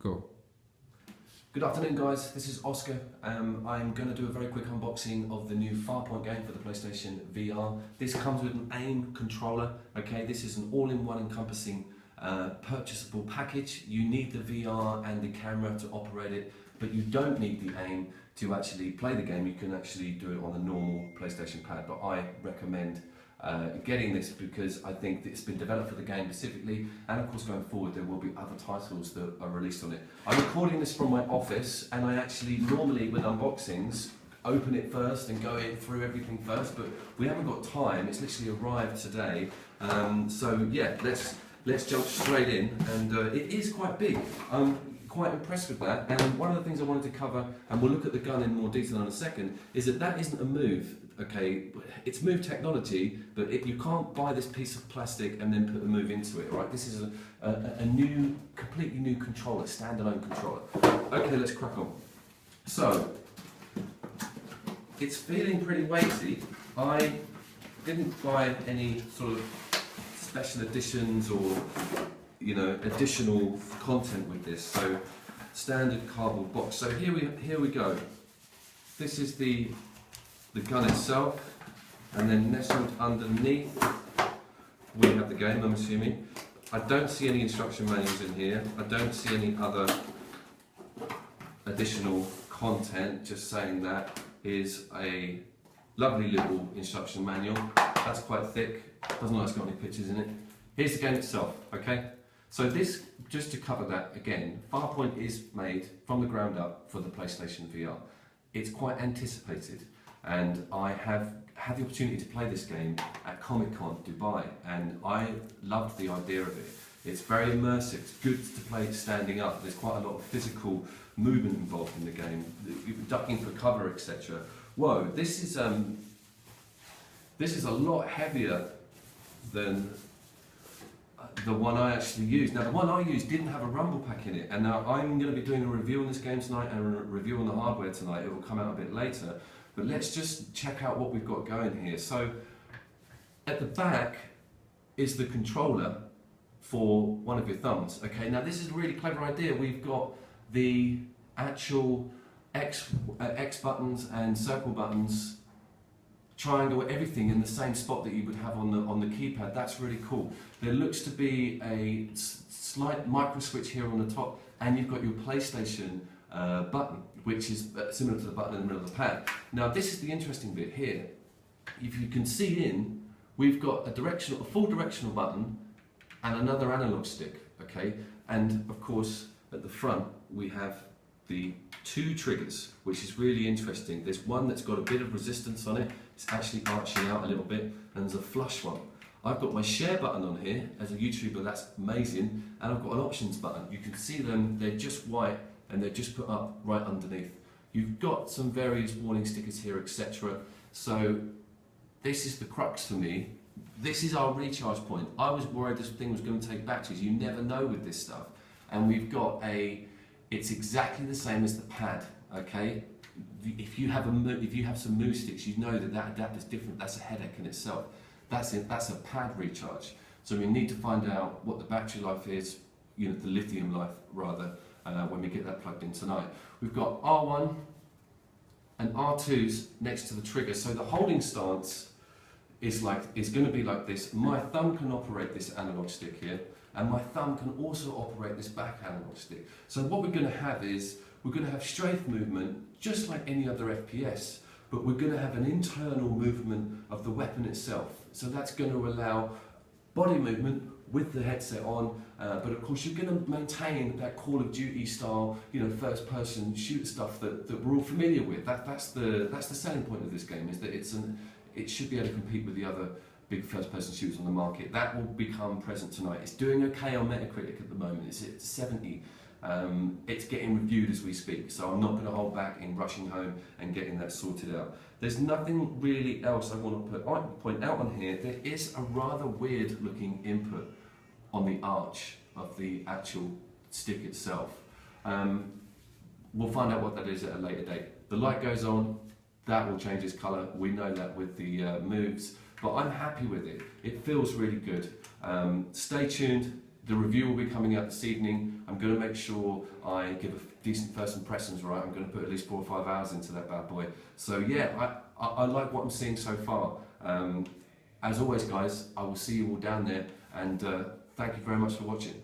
Cool. Good afternoon guys, this is Oscar. I'm going to do a very quick unboxing of the new Farpoint game for the PlayStation VR. This comes with an AIM controller, okay? This is an all-in-one encompassing purchasable package. You need the VR and the camera to operate it, but you don't need the AIM to actually play the game. You can actually do it on a normal PlayStation pad, but I recommend getting this because I think that it's been developed for the game specifically, and of course going forward there will be other titles that are released on it. I'm recording this from my office, and I actually normally with unboxings open it first and go in through everything first, but we haven't got time. It's literally arrived today, so yeah, let's jump straight in. And it is quite big. I'm quite impressed with that, and one of the things I wanted to cover, and we'll look at the gun in more detail in a second, is that isn't a move. Okay, it's move technology, but you can't buy this piece of plastic and then put a move into it, right? This is a new, completely new controller, standalone controller. Okay, let's crack on. So, it's feeling pretty weighty. I didn't buy any sort of special editions or, you know, additional content with this. So, standard cardboard box. So here we go. This is the gun itself, and then nestled underneath we have the game, I'm assuming. I don't see any instruction manuals in here. I don't see any other additional content. Just saying that is a lovely little instruction manual. That's quite thick. Doesn't look like it's got any pictures in it. Here's the game itself, okay? So this, just to cover that again, Farpoint is made from the ground up for the PlayStation VR. It's quite anticipated. And I have had the opportunity to play this game at Comic-Con Dubai, and I loved the idea of it. It's very immersive, it's good to play it standing up. There's quite a lot of physical movement involved in the game, ducking for cover, etc. Whoa, this is a lot heavier than the one I actually used. Now the one I used didn't have a rumble pack in it, and now I'm going to be doing a review on this game tonight and a review on the hardware tonight. It will come out a bit later. But let's just check out what we've got going here. So at the back is the controller for one of your thumbs. Okay, now this is a really clever idea. We've got the actual X buttons and circle buttons, triangle, everything in the same spot that you would have on the keypad. That's really cool. There looks to be a slight micro switch here on the top, and you've got your PlayStation button, which is similar to the button in the middle of the pad. Now this is the interesting bit here. If you can see in, we've got a full directional button and another analog stick, okay? And of course at the front we have the two triggers, which is really interesting. There's one that's got a bit of resistance on it, it's actually arching out a little bit, and there's a flush one. I've got my share button on here. As a YouTuber, that's amazing, and I've got an options button. You can see them, they're just white, and they're just put up right underneath. You've got some various warning stickers here, etc. So this is the crux for me. This is our recharge point. I was worried this thing was going to take batteries. You never know with this stuff. And we've got it's exactly the same as the pad, okay? If you have some move sticks, you know that adapter's different. That's a headache in itself. That's a pad recharge. So we need to find out what the battery life is, you know, the lithium life rather, when we get that plugged in tonight. We've got R1 and R2s next to the trigger, so the holding stance is going to be like this. My thumb can operate this analog stick here, and my thumb can also operate this back analog stick. So what we're going to have is, we're going to have strafe movement just like any other FPS, but we're going to have an internal movement of the weapon itself. So that's going to allow body movement with the headset on, but of course you're going to maintain that Call of Duty style, you know, first-person shooter stuff that we're all familiar with. That's the selling point of this game, is that it should be able to compete with the other big first-person shooters on the market. That will become present tonight. It's doing okay on Metacritic at the moment. It's at 70. It's getting reviewed as we speak, so I'm not going to hold back in rushing home and getting that sorted out. There's nothing really else I want to point out on here. There is a rather weird looking input on the arch of the actual stick itself. We'll find out what that is at a later date. The light goes on, that will change its colour. We know that with the moves, but I'm happy with it. It feels really good. Stay tuned. The review will be coming out this evening. I'm going to make sure I give a decent first impressions, right? I'm going to put at least 4 or 5 hours into that bad boy. So yeah, I like what I'm seeing so far. As always, guys, I will see you all down there, and thank you very much for watching.